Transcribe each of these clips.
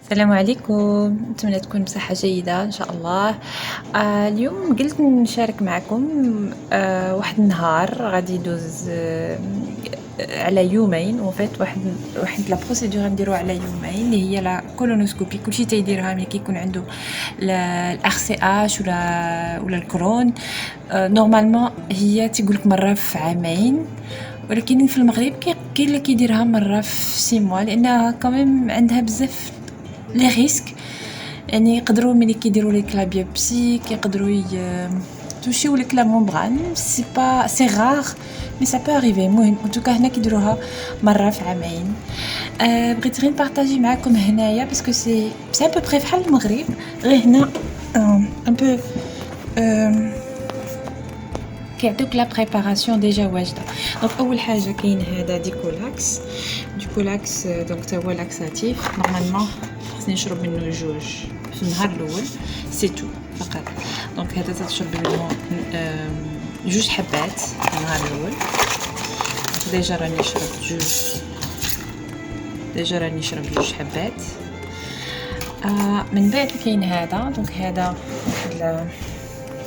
السلام عليكم، نتمنى تكون بصحة جيدة إن شاء الله. اليوم قلت نشارك معكم واحد النهار غادي يدوز على يومين وفات واحد لا بروسيدور نديرو على يومين اللي هي لا كولونوسكوبي. كلشي تيديرها ملي كيكون عنده الار سي اش ولا الكرون. نورمالمون هي تيقولك مرة في عامين، ولكن في المغرب كاين اللي كيديرها مرة في 6 موا لأنها كمان عندها بزاف لي ريسك. يعني يقدروا ملي كيديروا ليك لا بيوبسي كيقدروا توشيو لك لا ممبران. سي غار مي سا بو اريفي. المهم ان توكا هنا كيديروها مره في عامين. بغيت غير نبارطاجي معكم هنايا باسكو سي ان بو بري بحال المغرب، غير هنا ان بو كيعطيوك لا بريباراسيون ديجا واجده. دونك اول حاجه كاين هذا ديكولاكس دونك تا هو لاكساتيف. نورمالمون خصني نشرب منه جوج في النهار الاول، سي تو فقط. دونك هذا تشربي منه جوج حبات في النهار الاول. ديجا راني شربت جوج حبات. من بعد كاين هذا، دونك هذا واحد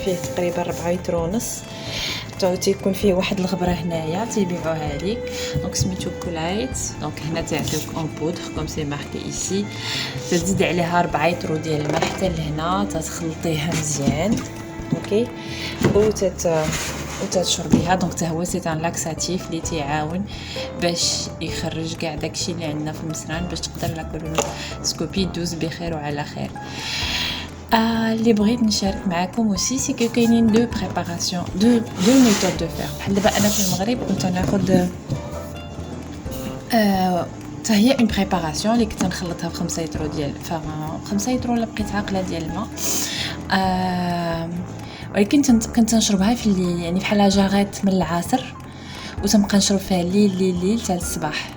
فيه تقريبا 4 لتر ونص. تيكون فيه واحد الغبره هنايا تيبيعوها ليك، دونك سميتو كولايت. دونك هنا تيعطيوك اون بودر كوم سي ماركي ايسي. تزيد عليها 4 لتر ديال الماء حتى لهنا، تخلطيها مزيان اوكي وتشربيها. دونك حتى هو سي ان لاكساتيف اللي تيعاون باش يخرج كاع داكشي اللي عندنا في المسران باش تقدر لا كولونوسكوبي دوز بخير وعلى خير. اللي بغيت نشارك معكم اوسي سي كو كاينين دو بريباراسيون دو ميثود دو فير. بحال دابا انا في المغرب كنت ناخذ حتى هي اون بريباراسيون اللي كنت نخلطها ب 5 لتر ديال 5 لتر ولا بقيت عاقله ديال الماء. ولكن كنت نشربها في الليل، يعني بحال جاغيت من العصر وتنبقى نشرب فيها الليل حتى الصباح.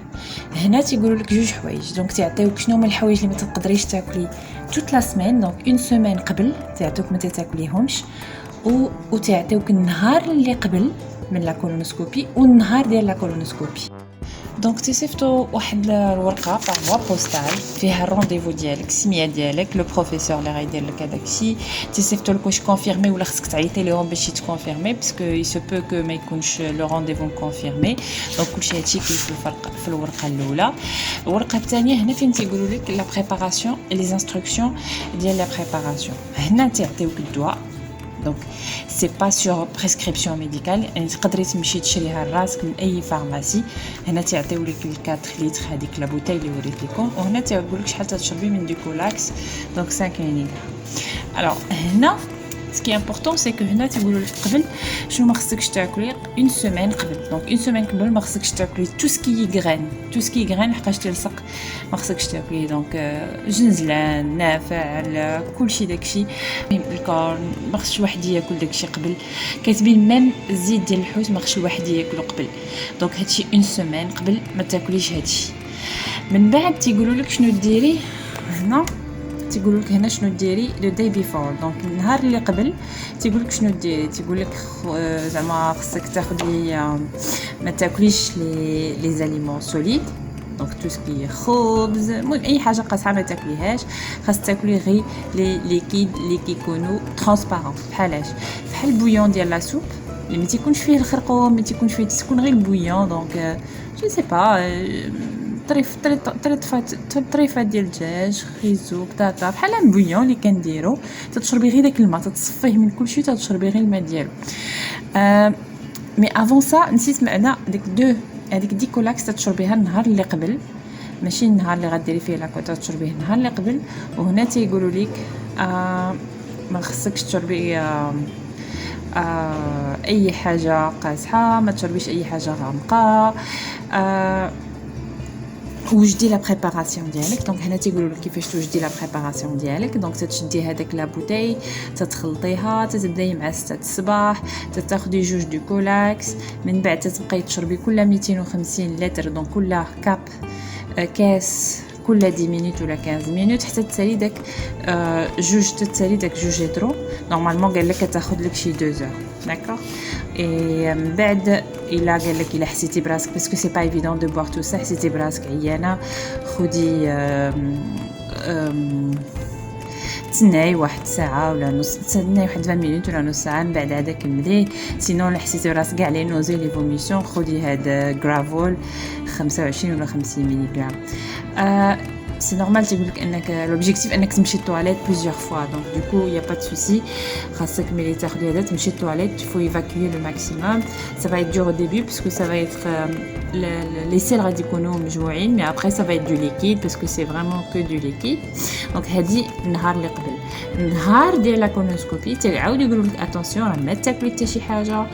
هنا تيقولوا لك جوج حوايج. دونك تعطيوك شنو هما الحوايج اللي ما تقدريش تاكلي توت لا سيمين. دونك اون سيمين قبل تعطيوك ما تاكليهمش، و تعطيوك النهار اللي قبل من لا كولونوسكوبي والنهار ديال لا كولونوسكوبي. دونك تصيفطوا واحد الورقه باغ بوستال فيها الرونديفو ديالك، السميه ديالك، لو بروفيسور اللي غيدير لك هذاك الشيء. تصيفطوا لك واش كونفيرمي ولا خصك تعيطي لهم باش يتكونفيرمي باسكو يسو بو كو ما يكونش لو رونديفو كونفيرمي. دونك كلشي هادشي كاين في الفرق في الورقه الاولى. الورقه الثانيه هنا فين تيقولوا لك لا بريباراسيون لي انستركسيون ديال لا بريباراسيون. هنا تيعطيوك الدواء. دونك سي با سور بريسكريبسيون ميديكال، يعني تقدري تمشي تشريها لراسك من اي فارماسي. هنا تيعطيو لك 4 لتر هذيك لا بوتاي اللي وريت لكم، وهنا تيقول لك شحال تشربي من ديكولاكس. دونك 5 ملغ. الوغ هنا سكي امبورطون سي كو هنا تيقولوا لك قبل شنو ما خصكش تاكلي اون سيمين قبل. دونك اون سيمين قبل ما خصكش تاكلي تو سكي غران لحقاش تلصق ما خصكش تاكلي. دونك جنزلان نافع كلشي داكشي. الكورن ما خصش واحد ياكل داكشي قبل. كاتبين ميم الزيت ديال الحوت ما خصش واحد ياكلو قبل. دونك هادشي اون سيمين قبل ما تاكليش هادشي. من بعد تيقولوا لك شنو ديري هنا. تيقول لك هنا شنو ديري لو داي بيفور. دونك النهار اللي قبل تيقول لك شنو ديري. تيقول لك زعما خصك تاخدي ما تاكليش لي زاليمون سوليد. دونك تو سكي خبز، اي حاجه قاصحه ما تاكليهاش. خاص تاكلي غير لي ليكيد اللي كيكونوا ترانسبارون بحالاش بحال البويون ديال لا سوب اللي ما تيكونش فيه الخرقوم، ما تيكونش فيه، تكون غير البويون. دونك جو سي با طريفه ديال الدجاج، خيزو، بطاطا، بحال البويون اللي كنديرو. تشربي غير داك الماء، تتصفيه من كلشي، تشربي غير الماء ديالو. مي افون سا نسيت معنا هذيك ديكولاكس تشربيها النهار اللي قبل، ماشي النهار اللي غديري فيه لاكو، تشربيه النهار اللي قبل. وهنا تيقولوا لك ما خصكش تشربي اي حاجه قاصحه، ما تشربيش اي حاجه غامقه. وجدي لا بريباراسيون ديالك. دونك هنا تيقولوا لك كيفاش توجدي لا بريباراسيون ديالك. دونك تشدي هذاك لا بوتاي، تتخلطيها، تبداي مع 6 الصباح، تاخدي جوج ديكولاكس. من بعد تبقاي تشربي كل 250 لتر. دونك كل كاب كاس كل 10 مينوت ولا 15 مينوت حتى تسالي داك جوج لترو. نورمالمون قال لك تاخذ لك شي 2 اور داكوغ. اي من بعد الا قال لك الا حسيتي براسك باسكو سي با ايفيدون دو بوار تو سا، حسيتي براسك عيانه، تسناي واحد ساعه ولا نص، تسناي واحد 20 مينوت ولا نص ساعه، من بعد عاد كمليه. سينو لا حسيتي راسك كاع لي نوزي لي فوميسيون، خدي هاد غرافول 25 ولا 50 ملي غرام. سي نورمال تيقولك انك لوبجيكتيف انك تمشي للطواليت بليزيور فوا، دونك دوكو يا با دو سوسي. خاصك ملي تاخدي هذا تمشي للطواليت، فو ايفاكوي لو ماكسيموم. سا فا دور او ديبي باسكو سا فا ايتر لي سيل غادي يكونوا مجموعين، مي ابري سا فا دو ليكيد باسكو سي فريمون كو دو ليكيد. دونك هادي النهار اللي قبل، النهار ديال لا كولونوسكوبي تيعاود يقولوا لك اتونسيون راه ما تاكلي حتى شي حاجه،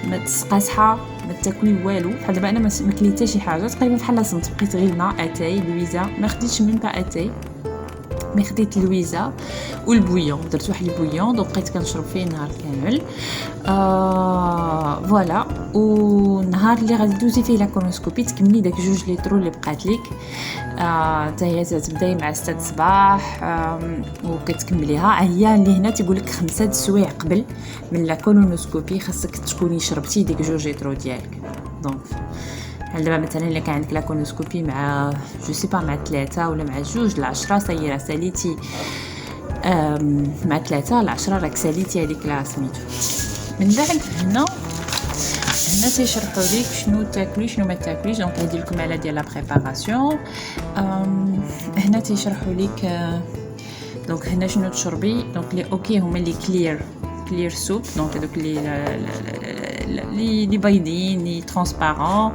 ما تسقاسحه، ما تاكلي والو. بحال دابا انا ما كليت حتى شي حاجه تقريبا بحال لا صمت، بقيت غير الماء اتاي لويزا، ما خديتش ميم با اتاي، مي خديت لويزا والبويون، درت واحد البويون دونك بقيت كنشرب فيه نهار كامل. فوالا. والنهار اللي غادي دوزي فيه لا كولونوسكوبي تكملي داك 2 لتر اللي بقات لك، حتى هي تبداي مع 6 الصباح وكتكمليها. هي اللي هنا تيقول لك 5 سوايع قبل من لا كولونوسكوبي خاصك تكوني شربتي ديك 2 لتر ديالك. دونك بحال دابا مثلا الا كان عندك لا كولونوسكوبي مع جو سي با مع 3 ولا مع 2 ل 10 سيرا ساليتي، مع 3 ل 10 راك ساليتي هذيك لا سميتو. من بعد هنا تيشرحوا لك شنو تاكلي شنو ما تاكليش. دونك هادي لكم على ديال لا بريباراسيون. هنا تيشرحوا لك دونك هنا شنو تشربي. دونك لي اوكي هما لي كلير سوب، دونك هذوك لي بايدين لي ترانسبارون.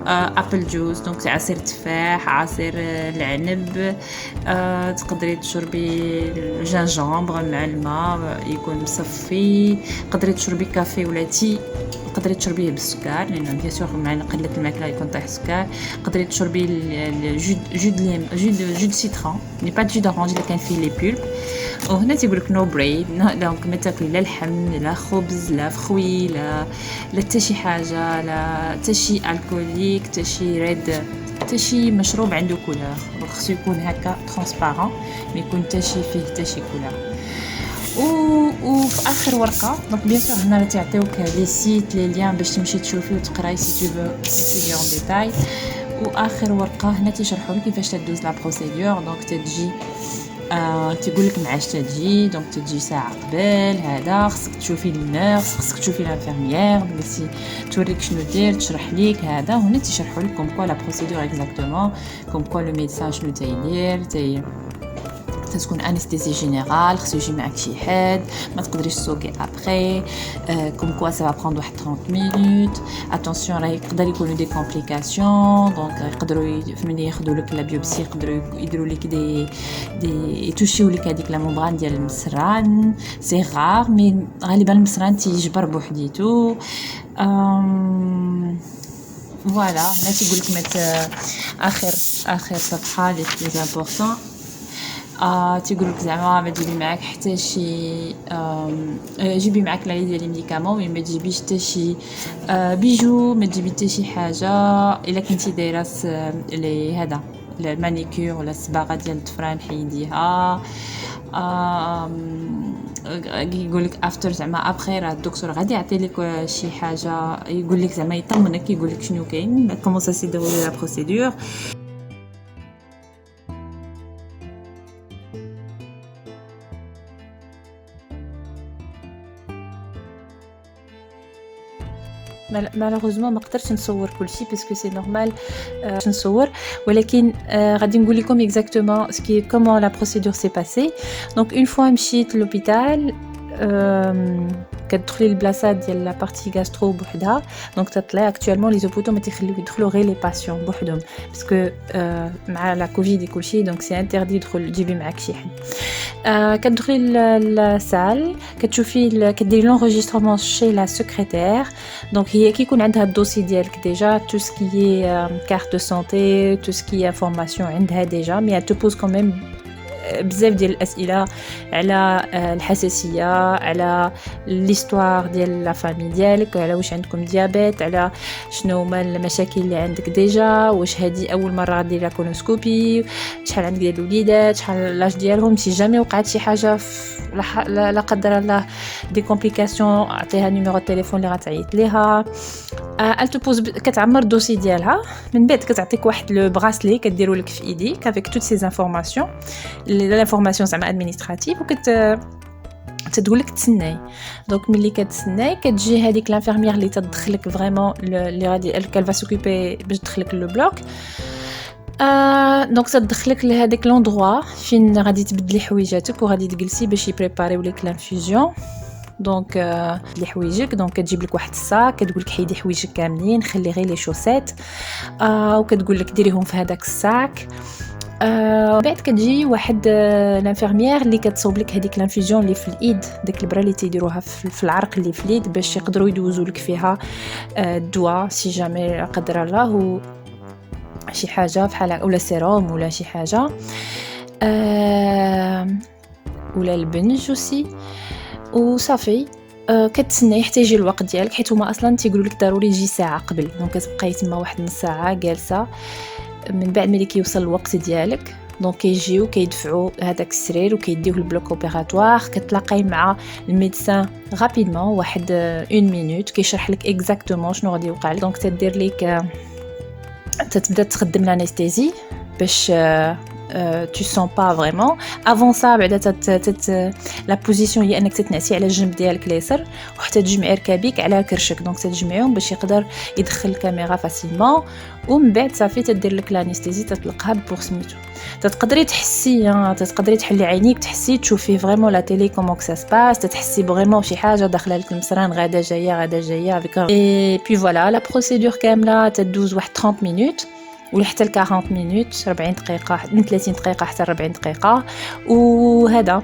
ابل جوز دونك عصير تفاح، عصير العنب. تقدري تشربي الجنجامبر مع الماء يكون مصفي. تقدري تشربي كافي ولا تي، تقدري تشربيه بالسكر لان بيان سور مع قله الماكله يكون طايح السكر. تقدري تشربي جو دو سيترون، ني با جو دورانج اللي كان فيه لي بولب. وهنا تيقول لك نو بريد، دونك ما تاكلي لا لحم لا خبز لا فخوي لا حتى شي حاجه، لا حتى شي الكوليك، حتى شي ريد، حتى شي مشروب عنده كولور. خصو يكون هكا ترانسبارون، ما يكون حتى شي فيه حتى شي كولور. وفي اخر ورقه دونك بيان سور هنا تيعطيوك لي سيت لي ليان باش تمشي تشوفي وتقراي سي تو فو ايتودي اون ديتاي. واخر ورقه هنا تيشرحوا لك كيفاش تدوز لا بروسيدور. دونك تجي تيقول لك معاش تجي، دونك تجي ساعه قبل هذا، خصك تشوفي النيرس، خصك تشوفي لانفيرميير باش توريك شنو دير، تشرح لك هذا. هنا تيشرحوا لك كوم كوا لا بروسيدور اكزاكتومون، كوم كوا لو ميدسان شنو تيدير. تكون انستيزي جينيرال، خصو يجي معاك شي حد، ما تقدريش تسوقي ابري. كوم كوا سا با بروندر واحد 30 مينوت. اتونسيون راه يقدر يكونوا دي كومبليكاسيون، دونك يقدروا ملي ياخذوا لك لا بيوبسي يقدروا يديروا لك دي يتوشيو لك هذيك لا ممبران ديال المسران. سي غار مي غالبا المسران تيجبر بوحديتو. فوالا. هنا تيقول لك اخر صفحه لي بليز امبورطون. تيقول لك زعما ما تجيبي معاك حتى شي جيبي معاك لا ديال لي ميديكامون، مي ما تجيبيش حتى شي بيجو، ما تجيبي حتى شي حاجه الا كنتي دايره لي هذا المانيكير ولا الصباغه ديال الضفران حيديها. يقول لك افتر زعما ابخي راه الدكتور غادي يعطي لك شي حاجه، يقول لك زعما يطمنك، يقول لك شنو كاين، كومون سا سي ديرولي لا بروسيدور. مالوغوزمون ما قدرتش نصور كلشي باسكو سي نورمال نصور، ولكن غادي نقول لكم اكزاكتومون سكي كومون لا بروسيدور سي باسي. دونك اون فوا مشيت لوبيتال، كتدخلي البلاصه ديال لا بارتي غاسترو بوحدها. دونك تطلعي اكطوالمون لي زوبوتو ما تيخليو يدخلوا غير لي باسيون بوحدهم باسكو مع لا كوفيد كلشي، دونك سي انتردي تجيبي معاك شي حد. كتدخلي للسال، كتشوفي كديري لونجسترمون شي لا سكرتير. دونك هي كيكون عندها الدوسي ديالك ديجا، تو سكي كارت دو سونتي، تو سكي انفورماسيون عندها ديجا، مي تو بوز كوميم بزاف ديال الاسئله على الحساسيه، على ليستوار ديال لا فامي ديالك، على واش عندكم ديابيت، على شنو هما المشاكل اللي عندك ديجا، واش هذه اول مره غدير لا كولونوسكوبي، شحال عندك ديال الوليدات، شحال لاج ديالهم، سي جامي وقعت شي حاجه لا قدر الله دي كومبليكاسيون، عطيها نيميرو التليفون اللي غتعيط ليها. elle te pose كتعمر الدوسي ديالها من بعد كتعطيك واحد لو براسلي كديرو لك في ايديك avec toutes ces informations l'information زعما administrative تقول لك تسناي. دونك ملي كتسناي كتجي هذيك لانفيرميير اللي تدخلك فريمون اللي غادي كال فا سوكوبي باش تدخلك لو بلوك. دونك تدخلك لهذيك لوندروا فين غادي تبدلي حويجاتك وغادي تجلسي باش يبريباريو لك لانفيوزيون. دونك لي حويجك دونك كتجيب لك واحد الصاك كتقول لك حيدي حويجك كاملين خلي غير لي شوسيت وكتقول لك ديريهم في هذاك الصاك. بعد كتجي واحد لانفيرميير اللي كتصوب لك هذيك لانفيوزيون اللي في الايد ديك البرا اللي تيديروها في العرق اللي في اليد باش يقدروا يدوزوا لك فيها الدواء سي جامي لا قدر الله شي حاجه بحال ولا سيروم ولا شي حاجه ولا البنج وسي وصافي. كتسنى حتى يجي الوقت ديالك حيت هما اصلا تيقولوا لك ضروري يجي ساعه قبل. دونك كتبقاي تما واحد نص ساعه جالسه من بعد ملي كيوصل الوقت ديالك دونك كيجيو كيدفعوا هذاك السرير وكيديوه البلوك اوبيراتوار. كتلاقاي مع الميدسان غابيدمون واحد 1 مينوت كيشرح لك اكزاكتومون شنو غادي يوقع لك. دونك تدير لك تتبدا تخدم الانستيزي باش tu sens pas vraiment avant ça بعدا لا بوزيسيون هي انك تتنعسي على الجنب ديالك اليسار وحتى تجمعي ركابيك على كرشك. دونك تجمعيهم باش يقدر يدخل الكاميرا فاسيلمون ومن بعد صافي تدير لك الانستيزي تطلقها بور سميتو. تقدري تحسي تقدري تحلي عينيك تحسي تشوفي فريمون لا تيلي كومون سا سباس تحسي فريمون شي حاجه داخله لك المصران غادا جايه افيك اي بي فوالا لا بروسيدور كامله تدوز واحد 30 مينوت ولا حتى ل 40 مينوت 40 دقيقه من 30 دقيقه حتى 40 دقيقه. وهذا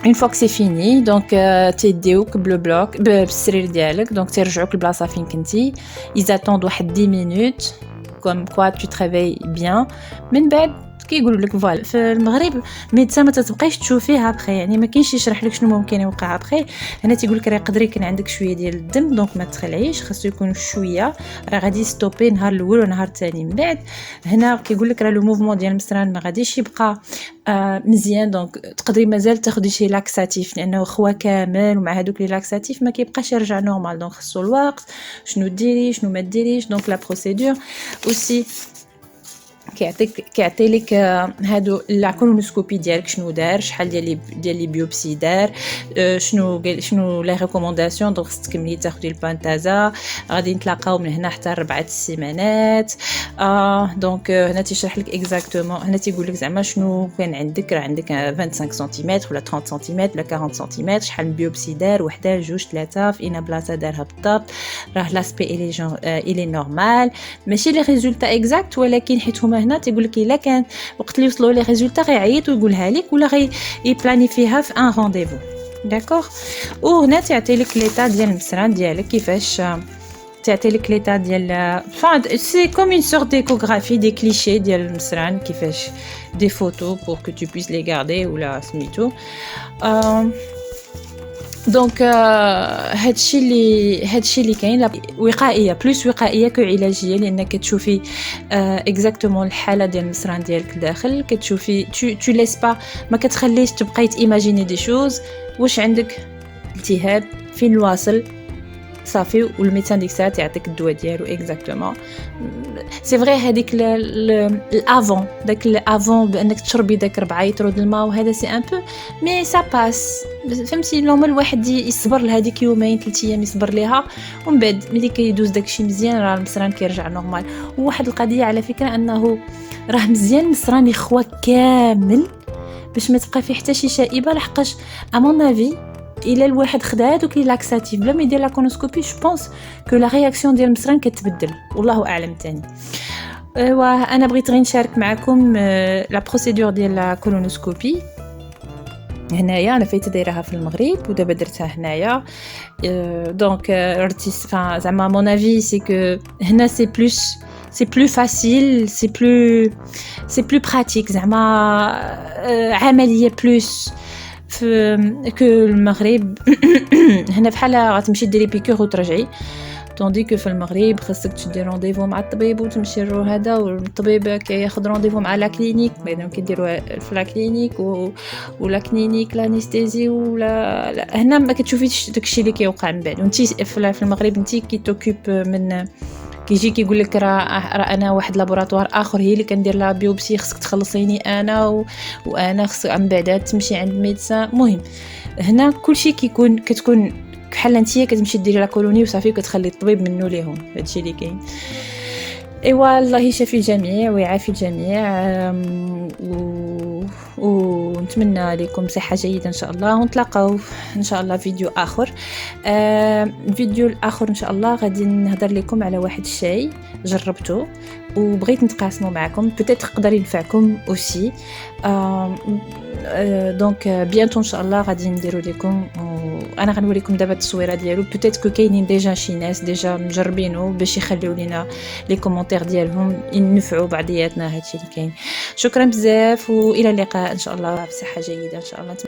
اون فوا سي فيني دونك تيديوك بلو بلوك بالسرير ديالك دونك تيرجعوك لبلاصه فين كنتي يزاتوند واحد 10 مينوت كوم كوا تو تريفاي بيان. من بعد كيقولوا لك فوالا في المغرب ميدسان ما تتبقايش تشوفيها بخي يعني ما كاينش يشرح لك شنو ممكن يوقع بخي. هنا تيقول لك راه يقدر يكون عندك شويه ديال الدم دونك ما تخلعيش خاصو يكون شويه راه غادي ستوبي نهار الاول ونهار الثاني. من بعد هنا كيقول لك راه لو موفمون ديال المصران ما غاديش يبقى مزيان دونك تقدري مازال تاخدي شي لاكساتيف لانه خوا كامل ومع هذوك لي لاكساتيف ما كيبقاش يرجع نورمال. دونك خصو الوقت شنو ديري شنو ما ديريش. دونك لا بروسيدور اوسي كيعطي لك هادو لا كولونوسكوبي ديالك شنو دار شحال ديال لي بيوبسي دار شنو لي ريكومونداسيون. دونك تكملي تاخدي البانتازا غادي نتلاقاو من هنا حتى 4 سيمانات. دونك هنا تيشرح لك اكزاكتومون هنا تيقول لك زعما شنو كان عندك راه عندك 25 سنتيمتر ولا 30 سنتيمتر ولا 40 سنتيمتر شحال من بيوبسي دار وحده جوج ثلاثه في اين بلاصه دارها بالضبط راه لاسبي الي نورمال ماشي لي ريزولطا اكزاكت ولكن حيت هما هنا تيقول لك الا كان وقت اللي وصلوا لي ريزولطا غيعيط ويقولها لك ولا يبلانيفيها في ان رونديفو داكوغ. وهنا تعطي لك ليطا ديال المصران ديالك كيفاش تعطي لك ليطا ديال سي كوم اون سورت ديكوغرافي دي كليشي ديال المصران كيفاش دي فوتو بور كو تو بويس لي غاردي ولا سميتو. دونك هادشي اللي كاين وقائيه بلوس وقائيه كعلاجيه لانك كتشوفي اكزاكتومون الحاله ديال المصران ديالك داخل كتشوفي تو ليس با ما كتخليش تبقاي تيماجيني دي شوز واش عندك التهاب فين الواصل صافي والميدسان ديك الساعه يعطيك الدواء ديالو اكزاكتومون. سي فري هذيك الافون داك الافون بانك تشربي داك 4 لتر د الماء وهذا سي ان بو مي سا باس فهمتي نورمال الواحد يصبر لهذيك يومين 3 ايام يصبر ليها ومن بعد ملي كيدوز داكشي مزيان راه المصران كيرجع نورمال. وواحد القضيه على فكره انه راه مزيان المصران يخوى كامل باش ما تبقى فيه حتى شي شائبه لحقاش امون افي الى الواحد خدا هذوك لي لاكساتيف بلا ما يدير لا كولونوسكوبي جو بونس كو لا رياكسيون ديال المصران كتبدل والله اعلم ثاني. وانا بغيت غير نشارك معكم لا بروسيدور ديال لا كولونوسكوبي هنايا انا فايت دايرها في المغرب ودابا درتها هنايا. دونك زعما مون افي سي كو هنا سي plus facile c'est plus pratique زعما عمليه بلوس في المغرب. هنا بحال غتمشي ديري بيكور وترجعي طوندي كو في المغرب خاصك تدي رونديفو مع الطبيب وتمشي لرو هذا، والطبيب كياخذ رونديفو مع لا كلينيك، بعدا كيديروها في لا كلينيك ولا كلينيك لانستيزي ولا هنا ما كتشوفيش داكشي اللي كيوقع من بعد. وانتي في المغرب انتي كي توكوب من كيجي كيقول لك راه انا واحد لابوراتوار اخر هي اللي كندير لها بيوبسي، خصك تخلصيني انا وانا خص من بعد تمشي عند ميدسان. المهم هنا كلشي كتكون بحال انتيا كتمشي ديري لا كولوني وصافي وكتخلي الطبيب منو ليهم. هادشي اللي كاين. ايوا الله يشافي الجميع ويعافي الجميع، ونتمنى لكم صحة جيدة ان شاء الله، ونتلاقاو ان شاء الله فيديو اخر. الفيديو الاخر ان شاء الله غادي نهضر لكم على واحد الشيء جربته وبغيت نتقاسمه معكم، بوتيت يقدر ينفعكم اوسي. دونك بيانتو ان شاء الله غادي نديرو لكم، وانا غنوريكم دابا التصويره ديالو. بوتيت كو كاينين ديجا شي ناس ديجا مجربينه باش يخليو لينا لي كومونتير ديالهم ينفعوا بعضياتنا. هادشي اللي كاين. شكرا بزاف والى اللقاء ان شاء الله بصحه جيده ان شاء الله.